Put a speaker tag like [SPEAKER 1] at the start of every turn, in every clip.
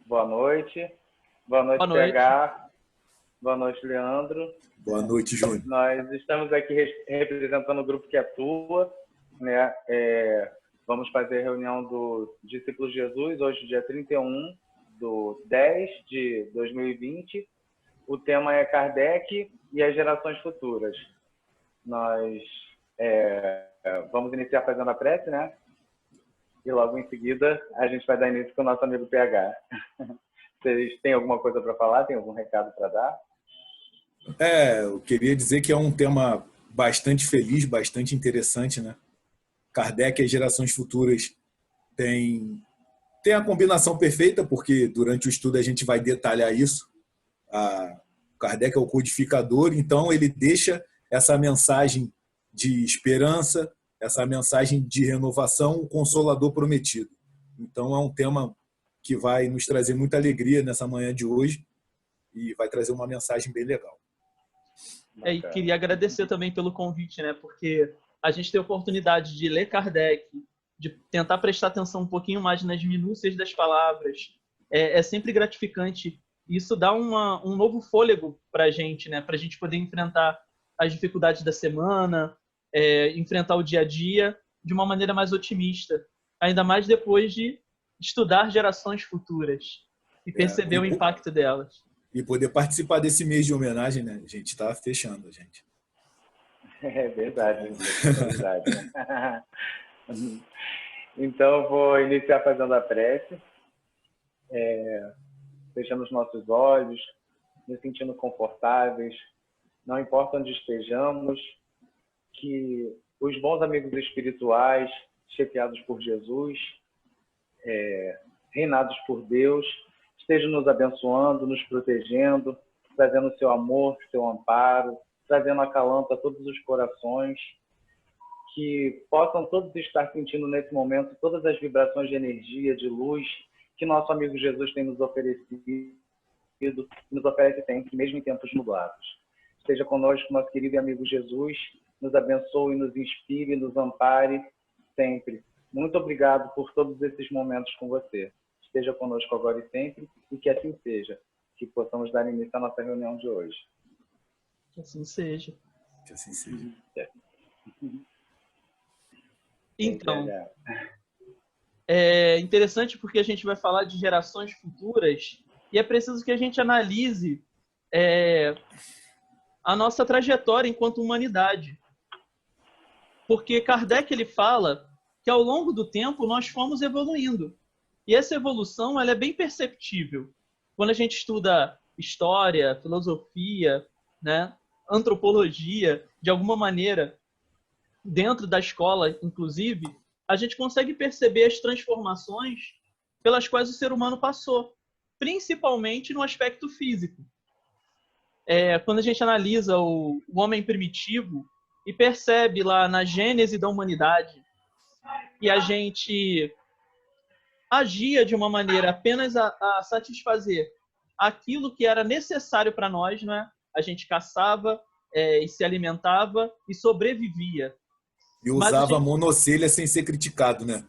[SPEAKER 1] Boa noite. Boa
[SPEAKER 2] Boa
[SPEAKER 1] noite,
[SPEAKER 2] noite.
[SPEAKER 1] PH. Boa noite, Leandro.
[SPEAKER 3] Boa noite, Júnior.
[SPEAKER 1] Nós estamos aqui representando o grupo que atua, né? Vamos fazer a reunião do Discípulos de Jesus, hoje, dia 31/10/2020. O tema é Kardec e as gerações futuras. Nós vamos iniciar fazendo a prece, né? E logo em seguida a gente vai dar início com o nosso amigo PH. Vocês têm alguma coisa para falar? Tem algum recado para dar?
[SPEAKER 3] Eu queria dizer que é um tema bastante feliz, bastante interessante, né? Kardec e as gerações futuras tem a combinação perfeita, porque durante o estudo a gente vai detalhar isso. Kardec é o codificador, então ele deixa essa mensagem de esperança, essa mensagem de renovação, o consolador prometido. Então é um tema que vai nos trazer muita alegria nessa manhã de hoje e vai trazer uma mensagem bem legal.
[SPEAKER 2] E queria agradecer também pelo convite, né? Porque a gente tem a oportunidade de ler Kardec, de tentar prestar atenção um pouquinho mais nas minúcias das palavras. É sempre gratificante. Isso dá um novo fôlego para a gente, né? Para a gente poder enfrentar as dificuldades da semana, enfrentar o dia a dia de uma maneira mais otimista. Ainda mais depois de estudar gerações futuras e perceber o impacto delas.
[SPEAKER 3] E poder participar desse mês de homenagem, né? A gente está fechando, gente.
[SPEAKER 1] É verdade, é verdade. Então, eu vou iniciar fazendo a prece, fechando os nossos olhos, nos sentindo confortáveis, não importa onde estejamos, que os bons amigos espirituais, chefiados por Jesus, reinados por Deus, estejam nos abençoando, nos protegendo, trazendo o seu amor, seu amparo, trazendo acalanto a todos os corações, que possam todos estar sentindo nesse momento todas as vibrações de energia, de luz, que nosso amigo Jesus tem nos oferecido, nos oferece sempre, mesmo em tempos nublados. Esteja conosco, nosso querido e amigo Jesus, nos abençoe, nos inspire, nos ampare sempre. Muito obrigado por todos esses momentos com você. Esteja conosco agora e sempre, e que assim seja, que possamos dar início à nossa reunião de hoje.
[SPEAKER 2] Que assim seja.
[SPEAKER 3] Que assim seja.
[SPEAKER 2] Então, é interessante porque a gente vai falar de gerações futuras e é preciso que a gente analise a nossa trajetória enquanto humanidade. Porque Kardec ele fala que ao longo do tempo nós fomos evoluindo. E essa evolução ela é bem perceptível. Quando a gente estuda história, filosofia, né, antropologia, de alguma maneira, dentro da escola, inclusive, a gente consegue perceber as transformações pelas quais o ser humano passou, principalmente no aspecto físico. Quando a gente analisa o homem primitivo e percebe lá na gênese da humanidade que a gente agia de uma maneira apenas a satisfazer aquilo que era necessário para nós, né? A gente caçava e se alimentava e sobrevivia.
[SPEAKER 3] E usava monocelha sem ser criticado, né?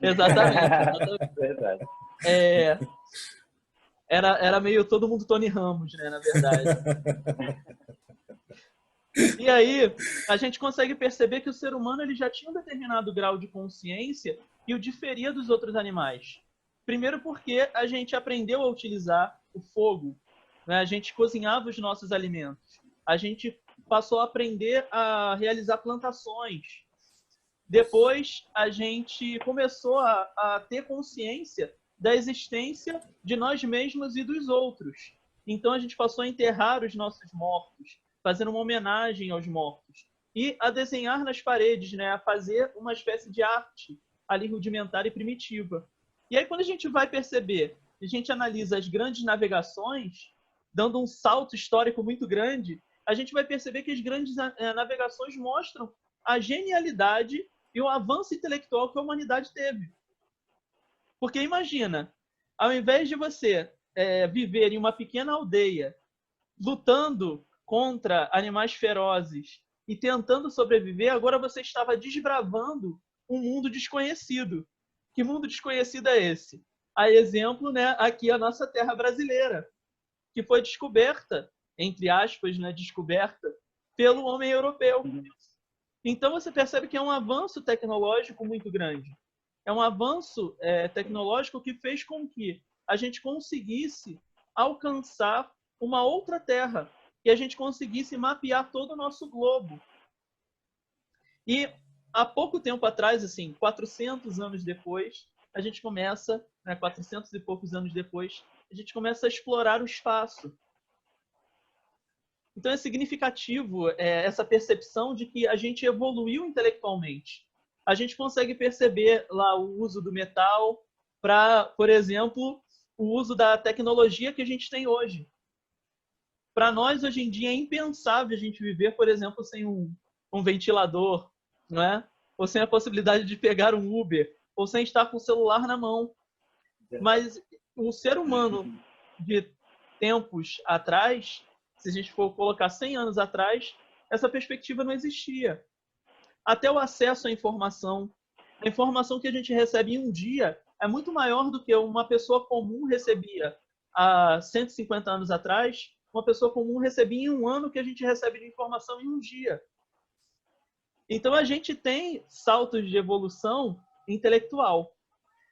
[SPEAKER 2] Exatamente.
[SPEAKER 1] Verdade.
[SPEAKER 2] Era meio todo mundo Tony Ramos, né, na verdade. E aí, a gente consegue perceber que o ser humano ele já tinha um determinado grau de consciência e o diferia dos outros animais. Primeiro porque a gente aprendeu a utilizar o fogo, né? A gente cozinhava os nossos alimentos. A gente passou a aprender a realizar plantações. Depois, a gente começou a ter consciência da existência de nós mesmos e dos outros. Então, a gente passou a enterrar os nossos mortos, fazendo uma homenagem aos mortos. E a desenhar nas paredes, né? A fazer uma espécie de arte ali rudimentar e primitiva. E aí, quando a gente vai perceber, a gente analisa as grandes navegações, dando um salto histórico muito grande, a gente vai perceber que as grandes navegações mostram a genialidade e o avanço intelectual que a humanidade teve. Porque imagina, ao invés de você viver em uma pequena aldeia, lutando contra animais ferozes e tentando sobreviver, agora você estava desbravando um mundo desconhecido. Que mundo desconhecido é esse? a exemplo, né, aqui a nossa terra brasileira, que foi descoberta, entre aspas, né, descoberta pelo homem europeu. Então você percebe que é um avanço tecnológico muito grande. É um avanço tecnológico que fez com que a gente conseguisse alcançar uma outra terra, que a gente conseguisse mapear todo o nosso globo. E há pouco tempo atrás, assim, 400 anos depois, a gente começa, 400 e poucos anos depois, a gente começa a explorar o espaço. Então é significativo essa percepção de que a gente evoluiu intelectualmente. A gente consegue perceber lá o uso do metal para, por exemplo, o uso da tecnologia que a gente tem hoje. Para nós, hoje em dia, é impensável a gente viver, por exemplo, sem um ventilador, não é? Ou sem a possibilidade de pegar um Uber, ou sem estar com o celular na mão. Mas o ser humano de tempos atrás, se a gente for colocar 100 anos atrás, essa perspectiva não existia. Até o acesso à informação, a informação que a gente recebe em um dia é muito maior do que uma pessoa comum recebia há 150 anos atrás. Uma pessoa comum recebia em um ano que a gente recebe de informação em um dia. Então a gente tem saltos de evolução intelectual.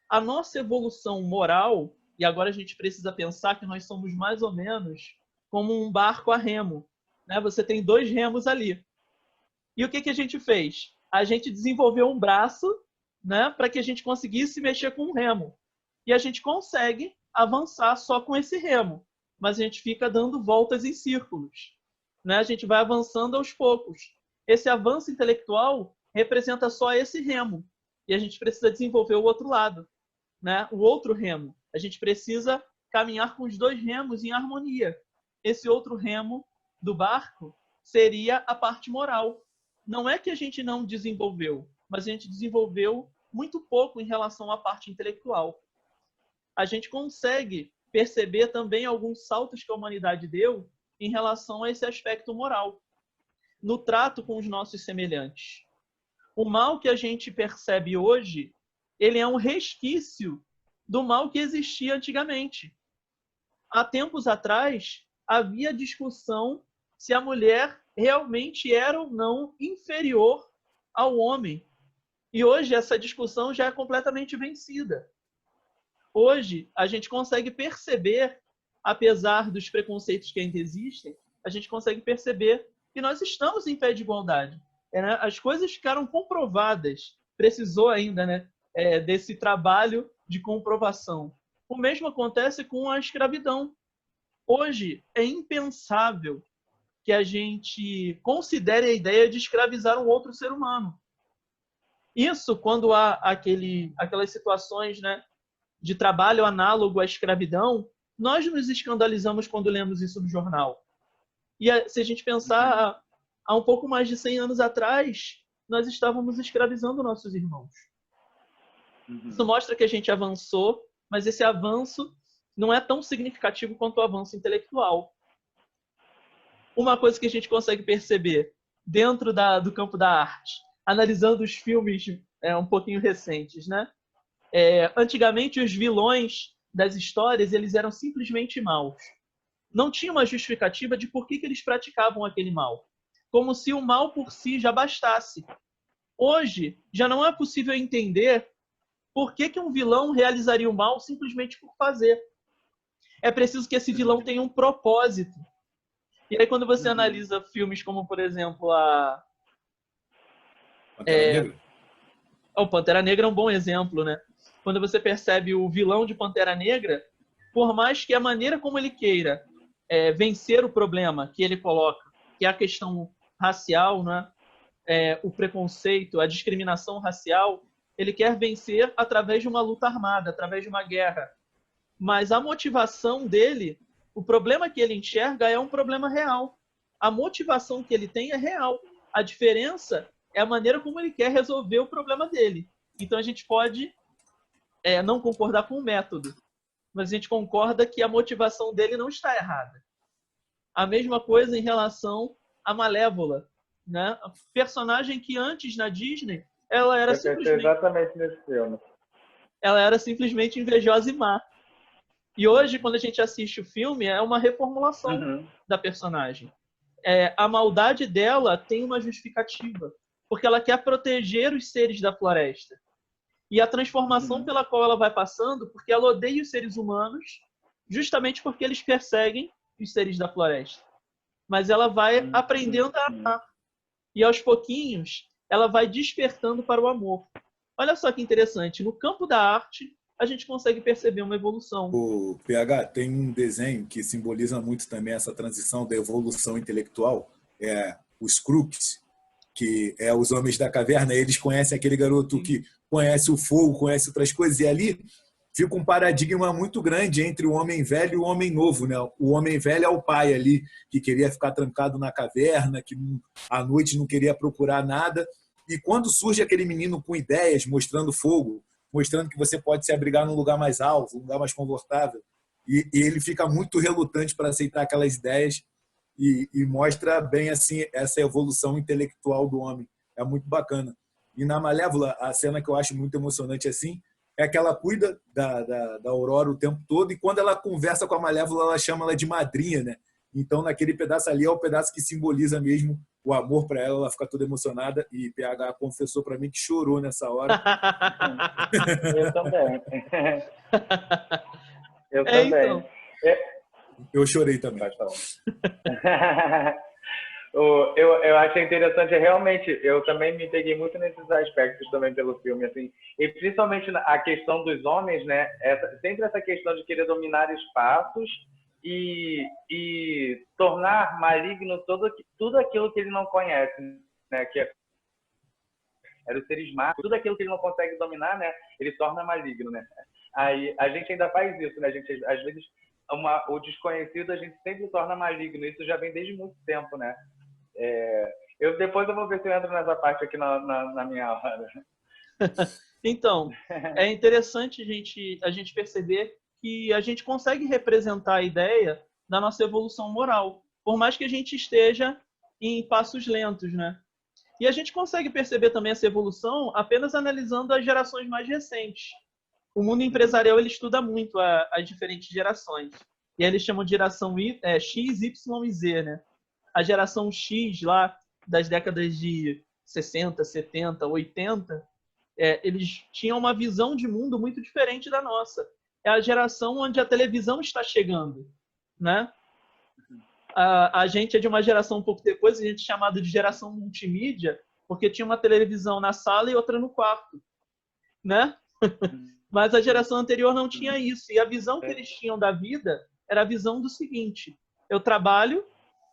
[SPEAKER 2] A nossa evolução moral, e agora a gente precisa pensar que nós somos mais ou menos como um barco a remo, né? Você tem 2 remos ali. E o que a gente fez? A gente desenvolveu um braço, né, para que a gente conseguisse mexer com o remo. E a gente consegue avançar só com esse remo, mas a gente fica dando voltas em círculos, né? A gente vai avançando aos poucos. Esse avanço intelectual representa só esse remo. E a gente precisa desenvolver o outro lado, né? O outro remo. A gente precisa caminhar com os 2 remos em harmonia. Esse outro remo do barco seria a parte moral. Não é que a gente não desenvolveu, mas a gente desenvolveu muito pouco em relação à parte intelectual. A gente consegue perceber também alguns saltos que a humanidade deu em relação a esse aspecto moral, no trato com os nossos semelhantes. O mal que a gente percebe hoje, ele é um resquício do mal que existia antigamente. Há tempos atrás, havia discussão se a mulher realmente era ou não inferior ao homem. E hoje essa discussão já é completamente vencida. Hoje a gente consegue perceber, apesar dos preconceitos que ainda existem, a gente consegue perceber que nós estamos em pé de igualdade. As coisas ficaram comprovadas. Precisou ainda, né, desse trabalho de comprovação. O mesmo acontece com a escravidão. Hoje é impensável que a gente considere a ideia de escravizar um outro ser humano. Isso quando há aquelas situações, né, de trabalho análogo à escravidão, nós nos escandalizamos quando lemos isso no jornal. E se a gente pensar, há um pouco mais de 100 anos atrás, nós estávamos escravizando nossos irmãos. Isso mostra que a gente avançou, mas esse avanço não é tão significativo quanto o avanço intelectual. Uma coisa que a gente consegue perceber dentro do campo da arte, analisando os filmes um pouquinho recentes, né? Antigamente, os vilões das histórias eles eram simplesmente maus. Não tinha uma justificativa de por que eles praticavam aquele mal. Como se o mal por si já bastasse. Hoje, já não é possível entender por que um vilão realizaria o mal simplesmente por fazer. É preciso que esse vilão tenha um propósito. E aí, quando você analisa filmes como, por exemplo,
[SPEAKER 3] Pantera Negra?
[SPEAKER 2] O Pantera Negra é um bom exemplo, né? Quando você percebe o vilão de Pantera Negra, por mais que a maneira como ele queira vencer o problema que ele coloca, que é a questão racial, né? O preconceito, a discriminação racial, ele quer vencer através de uma luta armada, através de uma guerra. Mas a motivação dele, o problema que ele enxerga é um problema real. A motivação que ele tem é real. A diferença é a maneira como ele quer resolver o problema dele. Então a gente pode não concordar com o método, mas a gente concorda que a motivação dele não está errada. A mesma coisa em relação à Malévola, né? A personagem que antes na Disney ela era simplesmente...
[SPEAKER 1] exatamente nesse filme.
[SPEAKER 2] ela era simplesmente invejosa e má. E hoje, quando a gente assiste o filme, é uma reformulação da personagem. A maldade dela tem uma justificativa, porque ela quer proteger os seres da floresta. E a transformação pela qual ela vai passando, porque ela odeia os seres humanos, justamente porque eles perseguem os seres da floresta. Mas ela vai aprendendo a amar. E aos pouquinhos, ela vai despertando para o amor. Olha só que interessante, no campo da arte, a gente consegue perceber uma evolução.
[SPEAKER 3] O PH tem um desenho que simboliza muito também essa transição da evolução intelectual, os Crooks, que é os homens da caverna. Eles conhecem aquele garoto que conhece o fogo, conhece outras coisas, e ali fica um paradigma muito grande entre o homem velho e o homem novo, né? O homem velho é o pai ali, que queria ficar trancado na caverna, que à noite não queria procurar nada, e quando surge aquele menino com ideias, mostrando fogo, mostrando que você pode se abrigar num lugar mais alto, um lugar mais confortável, e ele fica muito relutante para aceitar aquelas ideias, e mostra bem assim essa evolução intelectual do homem. É muito bacana. E na Malévola, a cena que eu acho muito emocionante assim é que ela cuida da Aurora o tempo todo, e quando ela conversa com a Malévola, ela chama ela de madrinha, né? Então, naquele pedaço ali é o pedaço que simboliza mesmo o amor para ela. Ela fica toda emocionada, e PH confessou para mim que chorou nessa hora.
[SPEAKER 1] Eu também. Eu também.
[SPEAKER 2] Então.
[SPEAKER 3] Eu chorei também.
[SPEAKER 1] Eu achei interessante, realmente, eu também me peguei muito nesses aspectos também pelo filme, assim, e principalmente a questão dos homens, né, sempre essa questão de querer dominar espaços e tornar maligno tudo aquilo que ele não conhece, né, que era os seres mágicos, tudo aquilo que ele não consegue dominar, né, ele torna maligno, né. Aí a gente ainda faz isso, né, a gente às vezes o desconhecido a gente sempre torna maligno, isso já vem desde muito tempo, né. Depois eu vou ver se eu entro nessa parte aqui na minha hora.
[SPEAKER 2] Então, é interessante a gente perceber que a gente consegue representar a ideia da nossa evolução moral, por mais que a gente esteja em passos lentos, né? E a gente consegue perceber também essa evolução apenas analisando as gerações mais recentes. O mundo empresarial ele estuda muito as diferentes gerações. E aí eles chamam de geração X, Y e Z, né? A geração X lá das décadas de 60, 70, 80, eles tinham uma visão de mundo muito diferente da nossa. É a geração onde a televisão está chegando, né? A gente é de uma geração um pouco depois, a gente é chamado de geração multimídia, porque tinha uma televisão na sala e outra no quarto, né? Mas a geração anterior não tinha isso. E a visão que eles tinham da vida era a visão do seguinte: eu trabalho,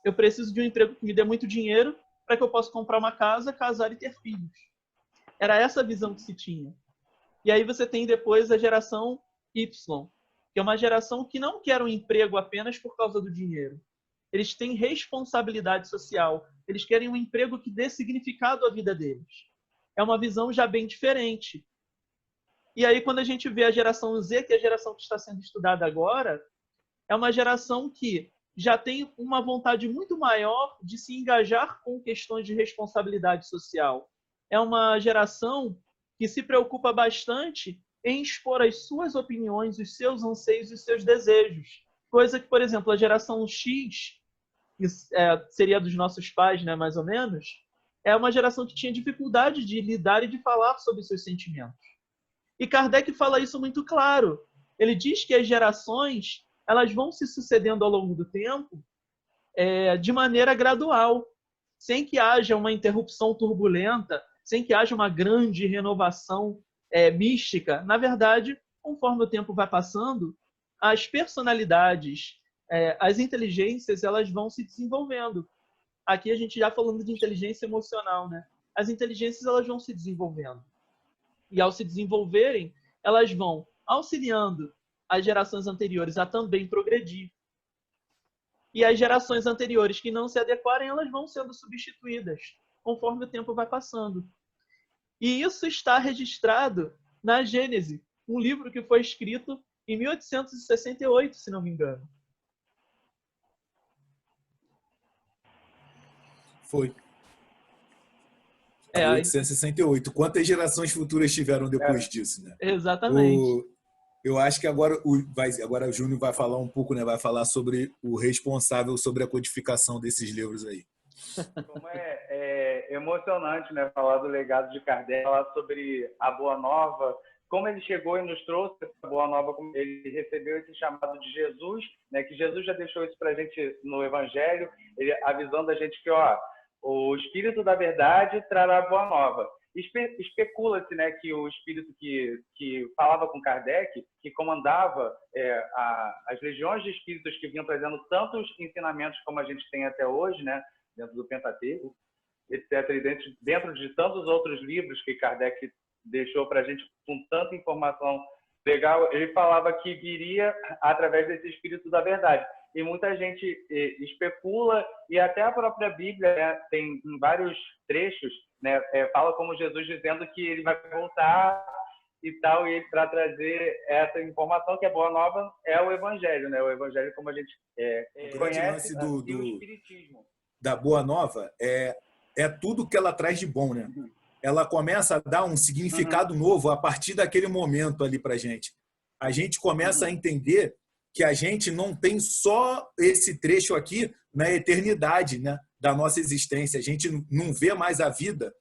[SPEAKER 2] eu preciso de um emprego que me dê muito dinheiro para que eu possa comprar uma casa, casar e ter filhos. Era essa a visão que se tinha. E aí você tem depois a geração Y, que é uma geração que não quer um emprego apenas por causa do dinheiro. Eles têm responsabilidade social. Eles querem um emprego que dê significado à vida deles. É uma visão já bem diferente. E aí, quando a gente vê a geração Z, que é a geração que está sendo estudada agora, é uma geração que já tem uma vontade muito maior de se engajar com questões de responsabilidade social. É uma geração que se preocupa bastante em expor as suas opiniões, os seus anseios e os seus desejos. Coisa que, por exemplo, a geração X, que seria dos nossos pais, né, mais ou menos, é uma geração que tinha dificuldade de lidar e de falar sobre os seus sentimentos. E Kardec fala isso muito claro. Ele diz que as gerações elas vão se sucedendo ao longo do tempo de maneira gradual, sem que haja uma interrupção turbulenta, sem que haja uma grande renovação mística. Na verdade, conforme o tempo vai passando, as personalidades, as inteligências, elas vão se desenvolvendo. Aqui a gente já falando de inteligência emocional, né? As inteligências elas vão se desenvolvendo. E ao se desenvolverem, elas vão auxiliando as gerações anteriores a também progredir. E as gerações anteriores que não se adequarem, elas vão sendo substituídas conforme o tempo vai passando. E isso está registrado na Gênese, um livro que foi escrito em 1868, se não me engano.
[SPEAKER 3] Foi. 1868. Quantas gerações futuras tiveram depois disso, né?
[SPEAKER 2] Exatamente.
[SPEAKER 3] Eu acho que agora o Júnior vai falar um pouco, né? Vai falar sobre o responsável sobre a codificação desses livros aí.
[SPEAKER 1] Como é emocionante, né? Falar do legado de Kardec, falar sobre a Boa Nova, como ele chegou e nos trouxe essa Boa Nova, como ele recebeu esse chamado de Jesus, né? Que Jesus já deixou isso para a gente no Evangelho, ele avisando a gente que, o Espírito da Verdade trará a Boa Nova. Especula-se, né, que o espírito que falava com Kardec, que comandava as legiões de espíritos que vinham trazendo tantos ensinamentos como a gente tem até hoje, né, dentro do Pentateuco, etc., e dentro de tantos outros livros que Kardec deixou para a gente com tanta informação legal, ele falava que viria através desse Espírito da Verdade. E muita gente especula, e até a própria Bíblia, né, tem em vários trechos, né, fala como Jesus dizendo que ele vai voltar e tal, e para trazer essa informação que é boa nova é o Evangelho, né? O Evangelho como a gente conhece,
[SPEAKER 3] do
[SPEAKER 1] e o Espiritismo.
[SPEAKER 3] Da Boa Nova é tudo que ela traz de bom, né? Ela começa a dar um significado novo a partir daquele momento ali para a gente. A gente começa a entender que a gente não tem só esse trecho aqui na eternidade, né, da nossa existência. A gente não vê mais a vida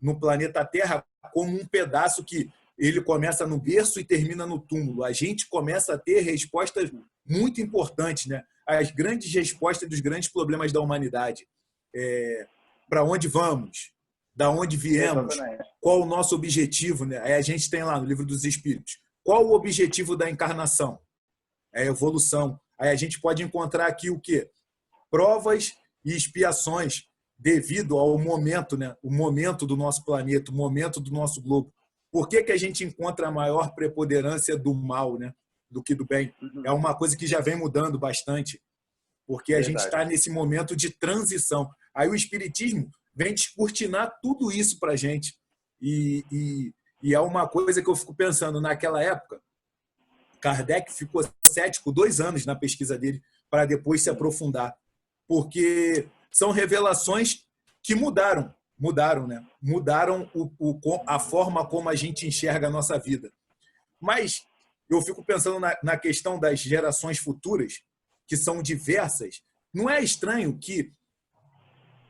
[SPEAKER 3] no planeta Terra como um pedaço que ele começa no berço e termina no túmulo. A gente começa a ter respostas muito importantes, né? As grandes respostas dos grandes problemas da humanidade. Para onde vamos? Da onde viemos?
[SPEAKER 1] Exatamente.
[SPEAKER 3] Qual o nosso objetivo? Né? Aí a gente tem lá no Livro dos Espíritos. Qual o objetivo da encarnação? É a evolução. Aí a gente pode encontrar aqui o quê? Provas e expiações devido ao momento, né? O momento do nosso planeta, o momento do nosso globo. Por que a gente encontra a maior preponderância do mal, né, do que do bem? É uma coisa que já vem mudando bastante, porque a gente está nesse momento de transição. Aí o Espiritismo vem descortinar tudo isso para a gente. E é uma coisa que eu fico pensando, naquela época, Kardec ficou cético 2 anos na pesquisa dele para depois se aprofundar, porque são revelações que mudaram, né? Mudaram a forma como a gente enxerga a nossa vida. Mas eu fico pensando na questão das gerações futuras, que são diversas. Não é estranho que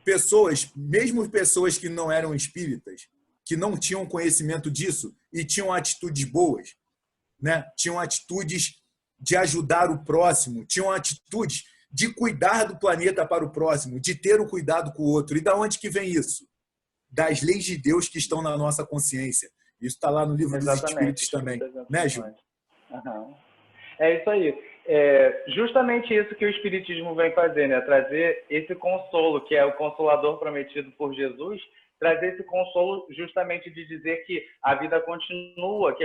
[SPEAKER 3] pessoas, mesmo pessoas que não eram espíritas, que não tinham conhecimento disso e tinham atitudes boas, né? Tinham atitudes de ajudar o próximo, tinham atitudes de cuidar do planeta para o próximo, de ter o cuidado com o outro. E da onde que vem isso? Das leis de Deus que estão na nossa consciência. Isso está lá no Livro dos Espíritos também. Né, Ju?
[SPEAKER 1] É isso aí. Justamente isso que o Espiritismo vem fazer, né? Trazer esse consolo, que é o Consolador prometido por Jesus, trazer esse consolo justamente de dizer que a vida continua, que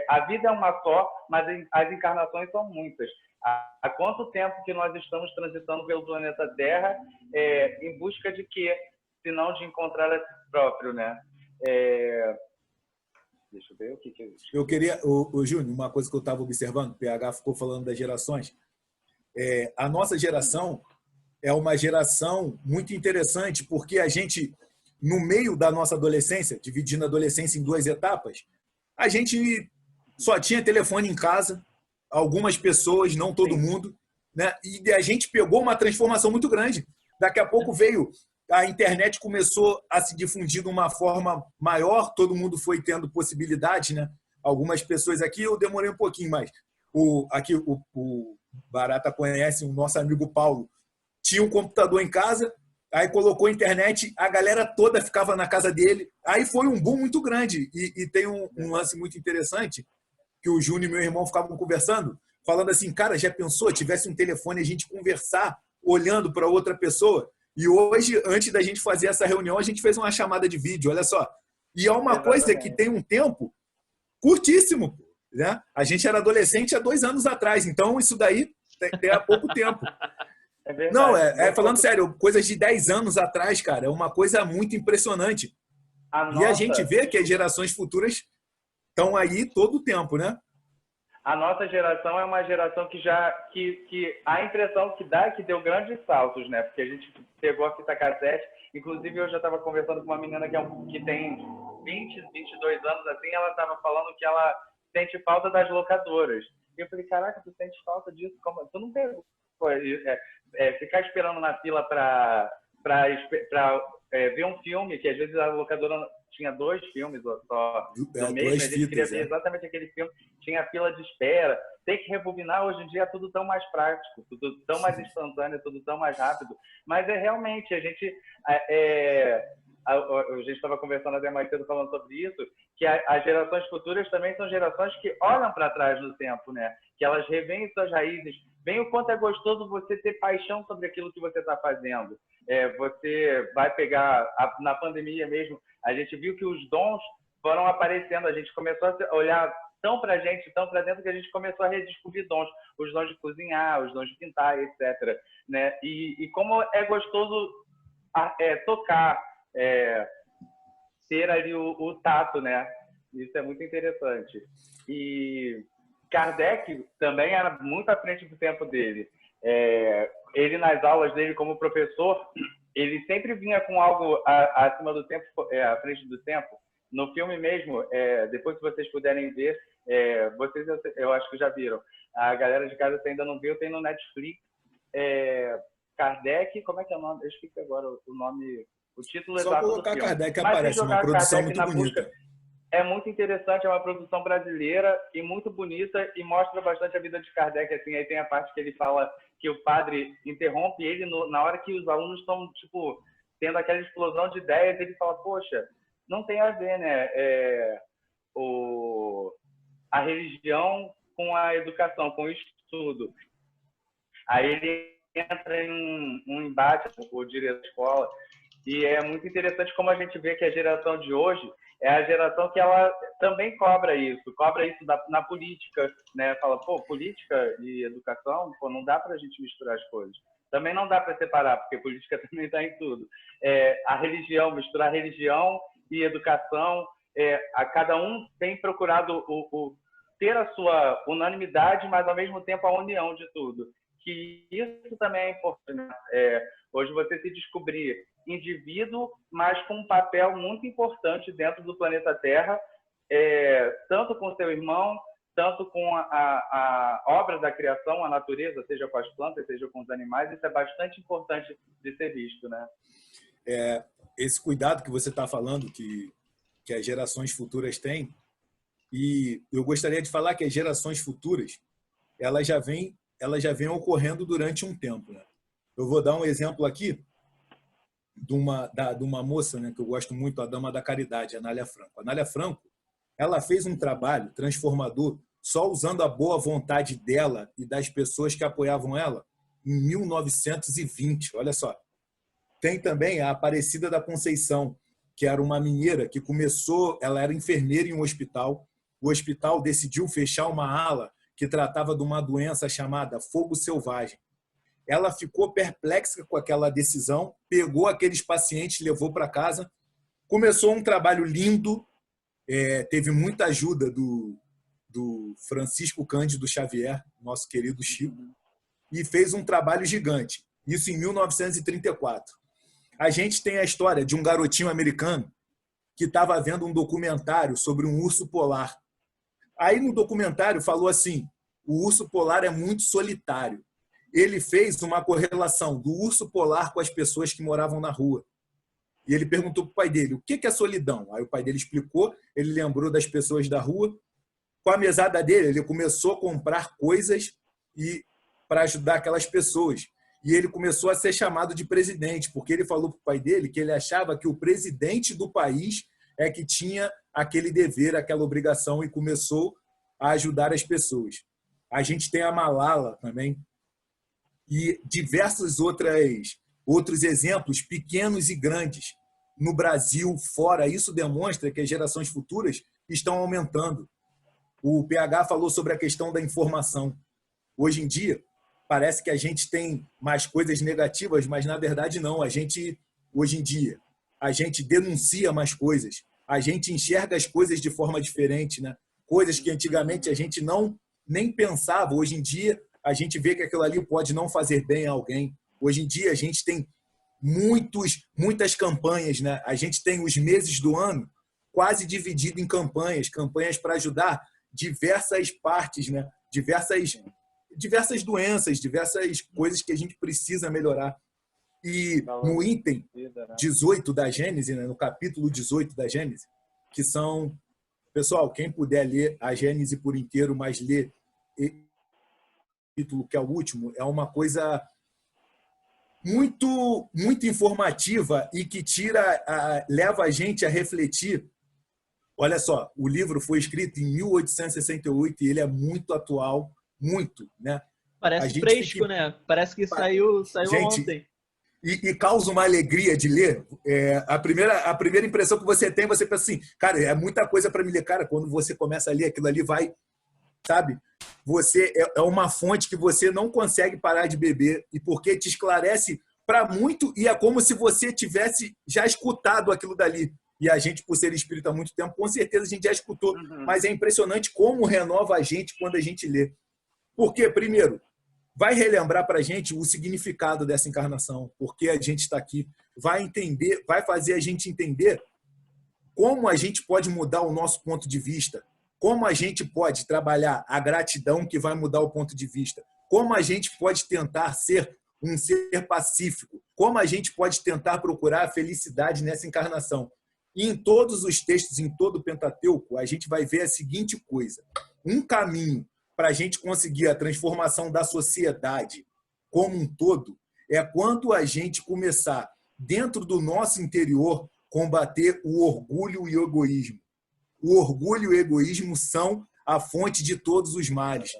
[SPEAKER 1] a vida é uma só, mas as encarnações são muitas. Há quanto tempo que nós estamos transitando pelo planeta Terra em busca de quê? Se não de encontrar a si próprio, né? Deixa eu ver o que
[SPEAKER 3] eu queria... Júnior, uma coisa que eu estava observando, o PH ficou falando das gerações. A nossa geração é uma geração muito interessante, porque a gente, no meio da nossa adolescência, dividindo a adolescência em 2 etapas, a gente só tinha telefone em casa, algumas pessoas, não todo mundo, né? E a gente pegou uma transformação muito grande. Daqui a pouco veio... A internet começou a se difundir de uma forma maior, todo mundo foi tendo possibilidade, né? Algumas pessoas aqui, eu demorei um pouquinho mais. O Barata conhece, o nosso amigo Paulo, tinha um computador em casa, aí colocou a internet, a galera toda ficava na casa dele, aí foi um boom muito grande. E tem um lance muito interessante, que o Júnior e meu irmão ficavam conversando, falando assim, cara, já pensou, tivesse um telefone, a gente conversar, olhando para outra pessoa? E hoje, antes da gente fazer essa reunião, a gente fez uma chamada de vídeo, olha só. E é uma coisa que tem um tempo curtíssimo, né? A gente era adolescente há 2 anos atrás, então isso daí tem há pouco tempo. Não, falando sério, coisas de 10 anos atrás, cara, é uma coisa muito impressionante. E a gente vê que as gerações futuras estão aí todo o tempo, né?
[SPEAKER 1] a nossa geração é uma geração que a impressão que dá é que deu grandes saltos, né? Porque a gente pegou a fita cassete, inclusive eu já estava conversando com uma menina que tem 20, 22 anos, assim, ela estava falando que ela sente falta das locadoras. E eu falei, caraca, tu sente falta disso? Como? Tu não pegou? Ficar esperando na fila para ver um filme, que às vezes a locadora tinha 2 filmes só do mesmo, a gente queria ver exatamente aquele filme, tinha fila de espera, tem que rebobinar. Hoje em dia é tudo tão mais prático, tudo tão mais instantâneo, tudo tão mais rápido, mas realmente a gente estava conversando até mais cedo falando sobre isso, que as gerações futuras também são gerações que olham para trás no tempo, né? Que elas revêem suas raízes, veem o quanto é gostoso você ter paixão sobre aquilo que você está fazendo. Você vai pegar, na pandemia mesmo, a gente viu que os dons foram aparecendo, a gente começou a olhar tão para a gente, tão para dentro, que a gente começou a redescobrir dons, os dons de cozinhar, os dons de pintar, etc. Né? E como é gostoso tocar, ter ali o tato, né? Isso é muito interessante. E Kardec também era muito à frente do tempo dele. Ele, nas aulas dele como professor, ele sempre vinha com algo acima do tempo, à frente do tempo. No filme mesmo, depois se vocês puderem ver, vocês eu acho que já viram. A galera de casa, se ainda não viu, tem no Netflix. Kardec, como é que é o nome? Eu esqueci agora o nome, o título
[SPEAKER 3] Só
[SPEAKER 1] exato do
[SPEAKER 3] colocar
[SPEAKER 1] filme.
[SPEAKER 3] Kardec aparece, uma produção muito bonita.
[SPEAKER 1] É muito interessante, é uma produção brasileira e muito bonita e mostra bastante a vida de Kardec. Assim, aí tem a parte que ele fala que o padre interrompe ele na hora que os alunos estão, tipo, tendo aquela explosão de ideias. Ele fala, poxa, não tem a ver, né? A religião com a educação, com o estudo. Aí ele entra em um embate com o diretor da escola. E é muito interessante como a gente vê que a geração de hoje é a geração que ela também cobra isso na política, né? Fala, pô, política e educação, pô, não dá para a gente misturar as coisas. Também não dá para separar, porque política também está em tudo. A religião, misturar religião e educação, a cada um tem procurado ter a sua unanimidade, mas ao mesmo tempo a união de tudo. Que isso também é importante, né? Hoje você se descobrir indivíduo, mas com um papel muito importante dentro do planeta Terra, tanto com seu irmão, tanto com a obra da criação, a natureza, seja com as plantas, seja com os animais. Isso é bastante importante de ser visto, né?
[SPEAKER 3] Esse cuidado que você está falando, que as gerações futuras têm, e eu gostaria de falar que as gerações futuras, elas já vêm ocorrendo durante um tempo, né? Eu vou dar um exemplo aqui de uma moça, né, que eu gosto muito, a Dama da Caridade, a Anália Franco. A Anália Franco, ela fez um trabalho transformador só usando a boa vontade dela e das pessoas que apoiavam ela em 1920. Olha só. Tem também a Aparecida da Conceição, que era uma mineira que começou, ela era enfermeira em um hospital. O hospital decidiu fechar uma ala que tratava de uma doença chamada fogo selvagem. Ela ficou perplexa com aquela decisão, pegou aqueles pacientes, levou para casa, começou um trabalho lindo, teve muita ajuda do Francisco Cândido Xavier, nosso querido Chico, e fez um trabalho gigante. Isso em 1934. A gente tem a história de um garotinho americano que estava vendo um documentário sobre um urso polar. Aí no documentário falou assim, o urso polar é muito solitário. Ele fez uma correlação do urso polar com as pessoas que moravam na rua. E ele perguntou para o pai dele, o que é solidão? Aí o pai dele explicou, ele lembrou das pessoas da rua. Com a mesada dele, ele começou a comprar coisas para ajudar aquelas pessoas. E ele começou a ser chamado de presidente, porque ele falou para o pai dele que ele achava que o presidente do país é que tinha aquele dever, aquela obrigação, e começou a ajudar as pessoas. A gente tem a Malala também, e diversos outros exemplos, pequenos e grandes, no Brasil, fora. Isso demonstra que as gerações futuras estão aumentando. O PH falou sobre a questão da informação. Hoje em dia, parece que a gente tem mais coisas negativas, mas na verdade não. Hoje em dia, a gente denuncia mais coisas. A gente enxerga as coisas de forma diferente, né? Coisas que antigamente a gente não nem pensava. Hoje em dia, a gente vê que aquilo ali pode não fazer bem a alguém. Hoje em dia, a gente tem muitas campanhas, né? A gente tem os meses do ano quase dividido em campanhas para ajudar diversas partes, né? Diversas doenças, diversas coisas que a gente precisa melhorar. E no item 18 da Gênesis, né? No capítulo 18 da Gênesis, que são... Pessoal, quem puder ler a Gênesis por inteiro, mas ler o capítulo, que é o último, é uma coisa muito informativa e que leva a gente a refletir. Olha só, o livro foi escrito em 1868 e ele é muito atual, muito, né?
[SPEAKER 2] Parece fresco, né? Parece que saiu
[SPEAKER 3] gente,
[SPEAKER 2] ontem.
[SPEAKER 3] E causa uma alegria de ler. A primeira impressão que você tem, você pensa assim, cara, é muita coisa para me ler. Cara, quando você começa a ler, aquilo ali vai, sabe? Você é uma fonte que você não consegue parar de beber e porque te esclarece para muito e é como se você tivesse já escutado aquilo dali. E a gente, por ser espírita há muito tempo, com certeza a gente já escutou. Mas é impressionante como renova a gente quando a gente lê. Porque, primeiro, vai relembrar para a gente o significado dessa encarnação, porque a gente está aqui, vai fazer a gente entender como a gente pode mudar o nosso ponto de vista, como a gente pode trabalhar a gratidão que vai mudar o ponto de vista, como a gente pode tentar ser um ser pacífico, como a gente pode tentar procurar a felicidade nessa encarnação. E em todos os textos, em todo o Pentateuco, a gente vai ver a seguinte coisa: um caminho para a gente conseguir a transformação da sociedade como um todo é quando a gente começar, dentro do nosso interior, combater o orgulho e o egoísmo. O orgulho e o egoísmo são a fonte de todos os males.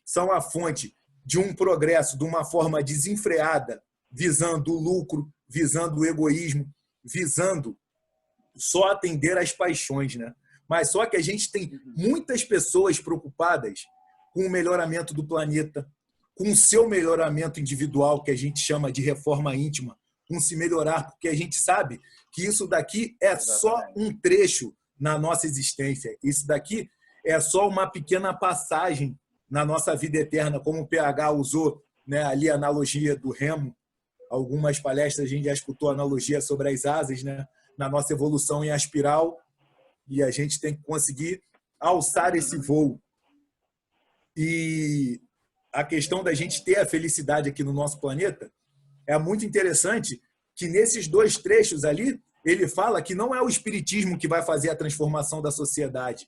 [SPEAKER 3] São a fonte de um progresso de uma forma desenfreada, visando o lucro, visando o egoísmo, visando só atender às paixões, né? Mas só que a gente tem muitas pessoas preocupadas com o melhoramento do planeta, com o seu melhoramento individual, que a gente chama de reforma íntima, com se melhorar, porque a gente sabe que isso daqui é só um trecho na nossa existência. Isso daqui é só uma pequena passagem na nossa vida eterna, como o PH usou, né, ali a analogia do remo. Algumas palestras a gente já escutou a analogia sobre as asas, né, na nossa evolução em espiral, e a gente tem que conseguir alçar esse voo. E a questão da gente ter a felicidade aqui no nosso planeta é muito interessante que nesses dois trechos ali, ele fala que não é o espiritismo que vai fazer a transformação da sociedade,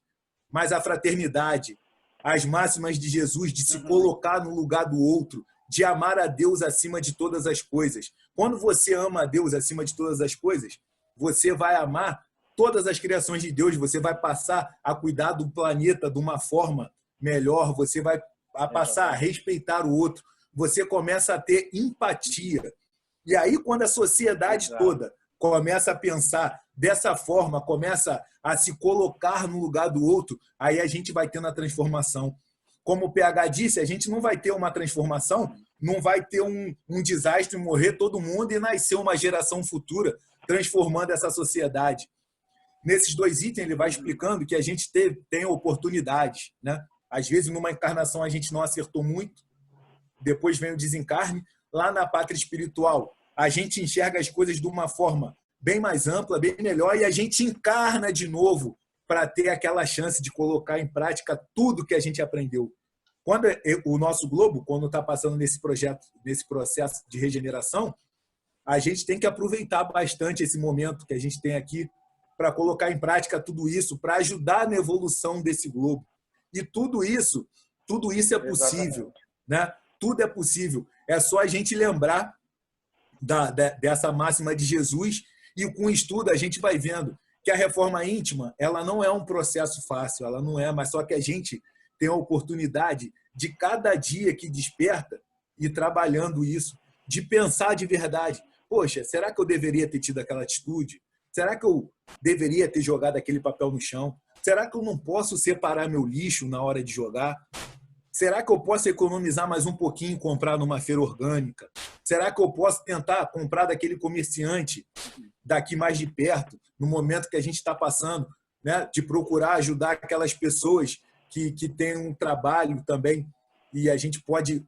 [SPEAKER 3] mas a fraternidade, as máximas de Jesus, de se colocar no lugar do outro, de amar a Deus acima de todas as coisas. Quando você ama a Deus acima de todas as coisas, você vai amar todas as criações de Deus, você vai passar a cuidar do planeta de uma forma melhor, você vai passar a respeitar o outro, você começa a ter empatia. E aí, quando a sociedade toda começa a pensar dessa forma, começa a se colocar no lugar do outro, aí a gente vai tendo a transformação. Como o PH disse, a gente não vai ter uma transformação, não vai ter um desastre, morrer todo mundo e nascer uma geração futura transformando essa sociedade. Nesses dois itens, ele vai explicando que a gente tem oportunidades, né? Às vezes, numa encarnação, a gente não acertou muito, depois vem o desencarne. Lá na pátria espiritual, a gente enxerga as coisas de uma forma bem mais ampla, bem melhor, e a gente encarna de novo para ter aquela chance de colocar em prática tudo que a gente aprendeu. Quando o nosso globo, quando está passando nesse processo de regeneração, a gente tem que aproveitar bastante esse momento que a gente tem aqui para colocar em prática tudo isso, para ajudar na evolução desse globo. E tudo isso é possível, né? Tudo é possível. É só a gente lembrar dessa máxima de Jesus e com o estudo a gente vai vendo que a reforma íntima, ela não é um processo fácil, ela não é, mas só que a gente tem a oportunidade de cada dia que desperta ir trabalhando isso, de pensar de verdade. Poxa, será que eu deveria ter tido aquela atitude? Será que eu deveria ter jogado aquele papel no chão? Será que eu não posso separar meu lixo na hora de jogar? Será que eu posso economizar mais um pouquinho e comprar numa feira orgânica? Será que eu posso tentar comprar daquele comerciante daqui mais de perto, no momento que a gente está passando, né? De procurar ajudar aquelas pessoas que tem um trabalho também e a gente pode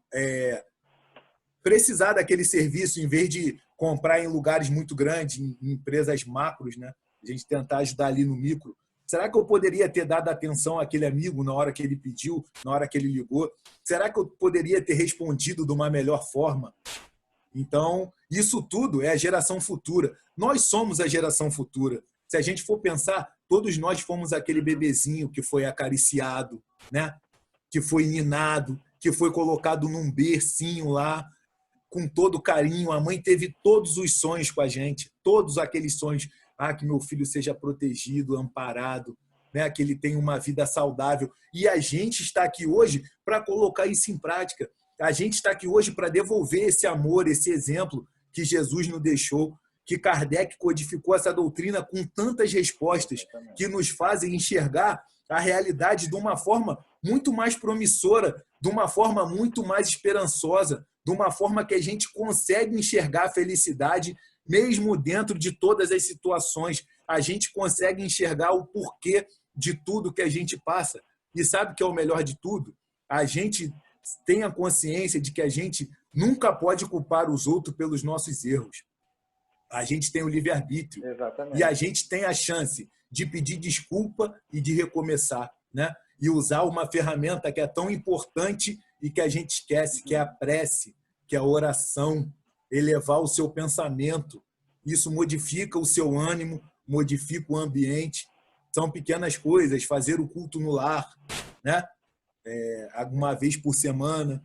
[SPEAKER 3] precisar daquele serviço em vez de comprar em lugares muito grandes, em empresas macros, né? A gente tentar ajudar ali no micro. Será que eu poderia ter dado atenção àquele amigo na hora que ele pediu, na hora que ele ligou? Será que eu poderia ter respondido de uma melhor forma? Então, isso tudo é a geração futura. Nós somos a geração futura. Se a gente for pensar, todos nós fomos aquele bebezinho que foi acariciado, né? Que foi ninado, que foi colocado num bercinho lá, com todo carinho. A mãe teve todos os sonhos com a gente, todos aqueles sonhos. Ah, que meu filho seja protegido, amparado, né? Que ele tenha uma vida saudável. E a gente está aqui hoje para colocar isso em prática. A gente está aqui hoje para devolver esse amor, esse exemplo que Jesus nos deixou, que Kardec codificou essa doutrina com tantas respostas que nos fazem enxergar a realidade de uma forma muito mais promissora, de uma forma muito mais esperançosa, de uma forma que a gente consegue enxergar a felicidade mesmo dentro de todas as situações. A gente consegue enxergar o porquê de tudo que a gente passa. E sabe o que é o melhor de tudo? A gente tem a consciência de que a gente nunca pode culpar os outros pelos nossos erros. A gente tem o livre-arbítrio.
[SPEAKER 1] Exatamente.
[SPEAKER 3] E a gente tem a chance de pedir desculpa e de recomeçar, né? E usar uma ferramenta que é tão importante e que a gente esquece, que é a prece, que é a oração, elevar o seu pensamento. Isso modifica o seu ânimo, modifica o ambiente. São pequenas coisas, fazer o culto no lar, né? Uma vez por semana,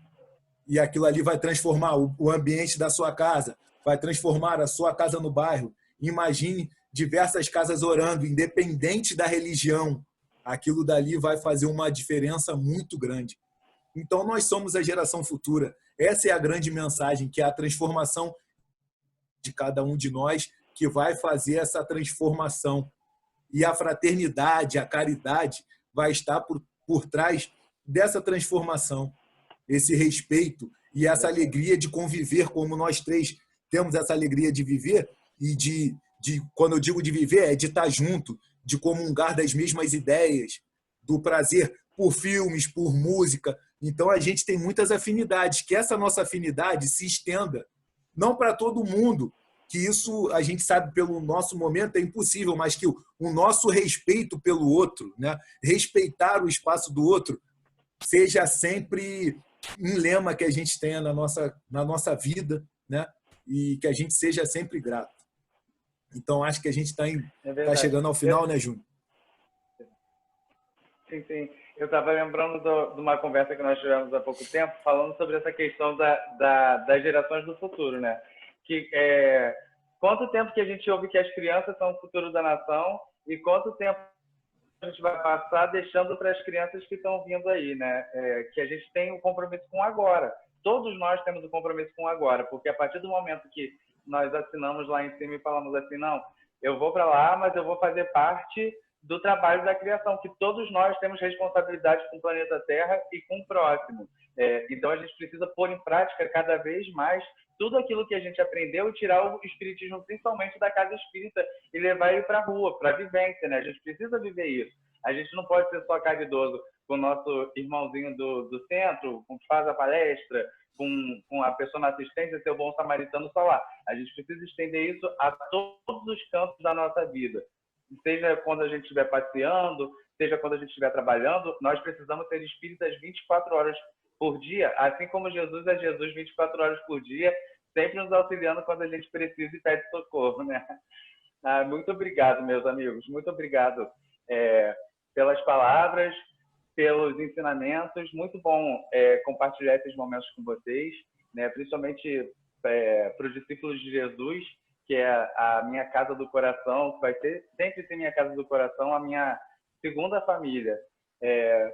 [SPEAKER 3] e aquilo ali vai transformar o ambiente da sua casa, vai transformar a sua casa no bairro. Imagine diversas casas orando, independente da religião. Aquilo dali vai fazer uma diferença muito grande. Então, nós somos a geração futura. Essa é a grande mensagem, que é a transformação de cada um de nós, que vai fazer essa transformação. E a fraternidade, a caridade, vai estar por trás dessa transformação. Esse respeito e essa alegria de conviver, como nós três temos essa alegria de viver, e quando eu digo de viver, é de estar junto, de comungar das mesmas ideias, do prazer por filmes, por música. Então, a gente tem muitas afinidades. Que essa nossa afinidade se estenda, não para todo mundo, que isso a gente sabe pelo nosso momento é impossível, mas que o nosso respeito pelo outro, né? Respeitar o espaço do outro, seja sempre um lema que a gente tenha na nossa vida, né? E que a gente seja sempre grato. Então, acho que a gente está chegando ao final, né, Júnior?
[SPEAKER 1] Sim, sim. Eu estava lembrando de uma conversa que nós tivemos há pouco tempo, falando sobre essa questão das gerações do futuro, né? Que quanto tempo que a gente ouve que as crianças são o futuro da nação e quanto tempo a gente vai passar deixando para as crianças que estão vindo aí, né? Que a gente tem um compromisso com agora. Todos nós temos um compromisso com agora, porque a partir do momento que nós assinamos lá em cima e falamos assim, não, eu vou para lá, mas eu vou fazer parte do trabalho da criação, que todos nós temos responsabilidade com o planeta Terra e com o próximo. Então, a gente precisa pôr em prática cada vez mais tudo aquilo que a gente aprendeu e tirar o espiritismo, principalmente da casa espírita, e levar ele para a rua, para a vivência, né? A gente precisa viver isso. A gente não pode ser só caridoso com o nosso irmãozinho do centro, com que faz a palestra, com a pessoa na assistência, ser o bom samaritano só lá. A gente precisa estender isso a todos os campos da nossa vida. Seja quando a gente estiver passeando, seja quando a gente estiver trabalhando, nós precisamos ser espíritas 24 horas por dia, assim como Jesus é Jesus 24 horas por dia, sempre nos auxiliando quando a gente precisa e pede socorro, né? Muito obrigado, meus amigos, muito obrigado pelas palavras, pelos ensinamentos, muito bom compartilhar esses momentos com vocês, né? Principalmente para os discípulos de Jesus, que é a minha casa do coração, que vai sempre ser minha casa do coração, a minha segunda família.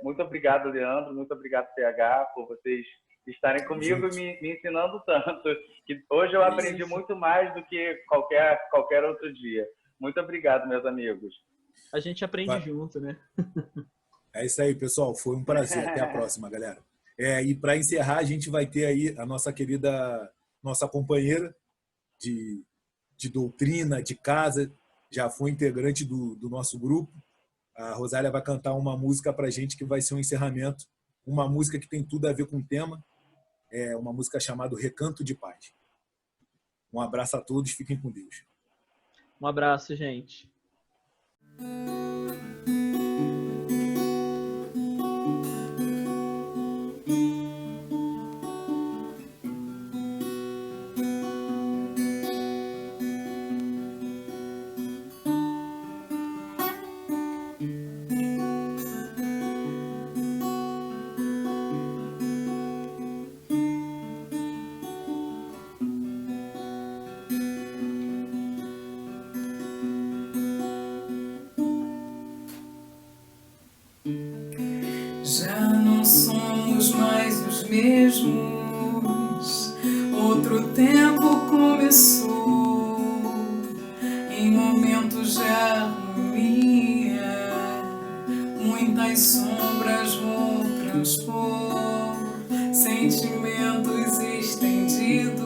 [SPEAKER 1] Muito obrigado, Leandro, muito obrigado, PH, por vocês estarem comigo e me ensinando tanto, que hoje eu aprendi muito mais do que qualquer outro dia. Muito obrigado, meus amigos.
[SPEAKER 2] A gente aprende junto, né?
[SPEAKER 3] É isso aí, pessoal. Foi um prazer. Até a próxima, galera. E para encerrar, a gente vai ter aí a nossa querida, nossa companheira de doutrina, de casa, já foi integrante do nosso grupo, A Rosália vai cantar uma música para a gente que vai ser um encerramento, uma música que tem tudo a ver com o tema, é uma música chamada Recanto de Paz. Um abraço a todos, fiquem com Deus.
[SPEAKER 2] Um abraço, gente.
[SPEAKER 4] Já não somos mais os mesmos. Outro tempo começou, em momentos de harmonia. Muitas sombras vou transpor, sentimentos estendidos,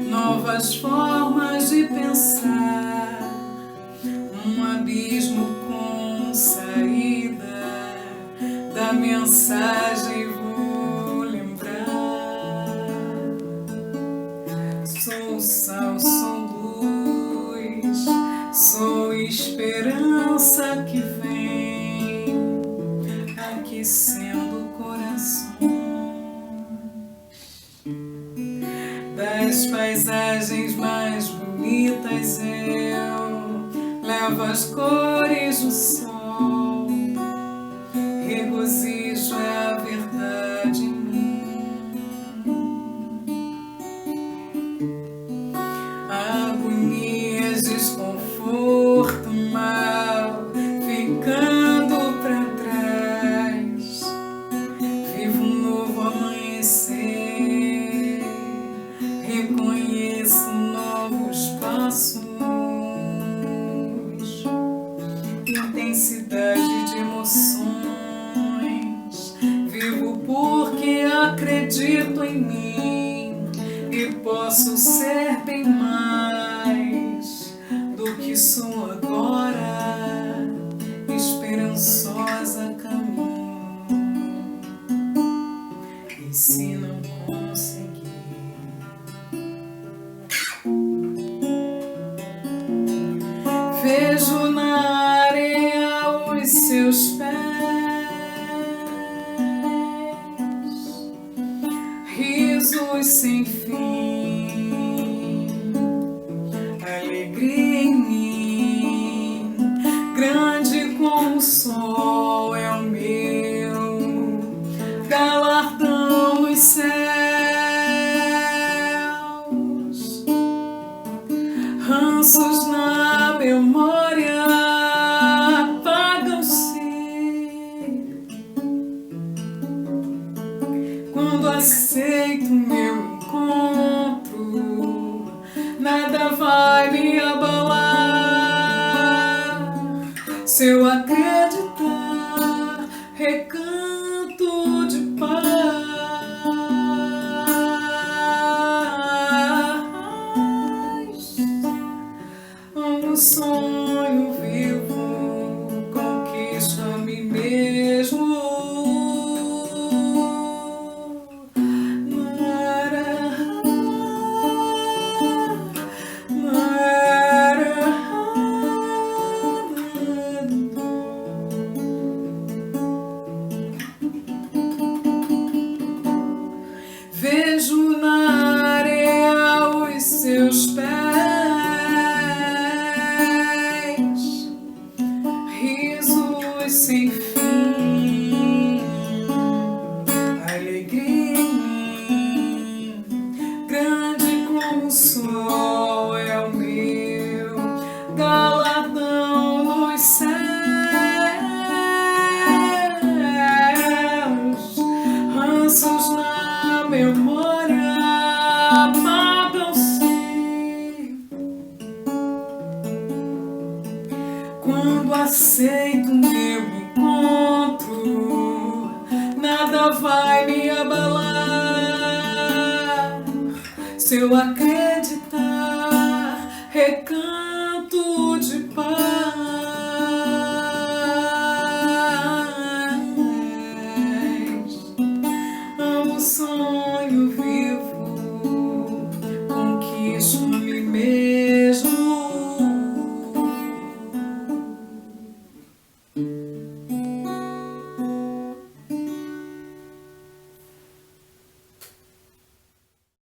[SPEAKER 4] novas formas de pensar. Um abismo com saída, da mensagem vou lembrar. Sou sal, sou luz, sou esperança que vem aquecendo o coração. Das paisagens mais bonitas eu levo as cores do sol. Regozijo é a verdade em mim. Agonias, desconforto, mal ficando pra trás. Vivo um novo amanhecer, reconheço novos passos. Intensidade de emoções, vivo porque acredito em mim e posso ser bem mais do que sou agora, esperançosa caminho. E se não conseguir, vejo na areia os seus pés, risos sem fim, alegria em mim, grande como o sol é o meu galardão nos céus. Ranços na memória apagam-se quando aceito meu encontro. Nada vai me abalar se eu acreditar. Recanto de paz. Um sonho vivo, conquisto a mim mesmo. Vejo na areia os seus pés, risos sem fim, alegria em mim, grande como o sol é o meu galardão nos céus. Ranços na memória apagam-se quando aceito meu encontro. Nada vai me abalar se eu acreditar. Recanto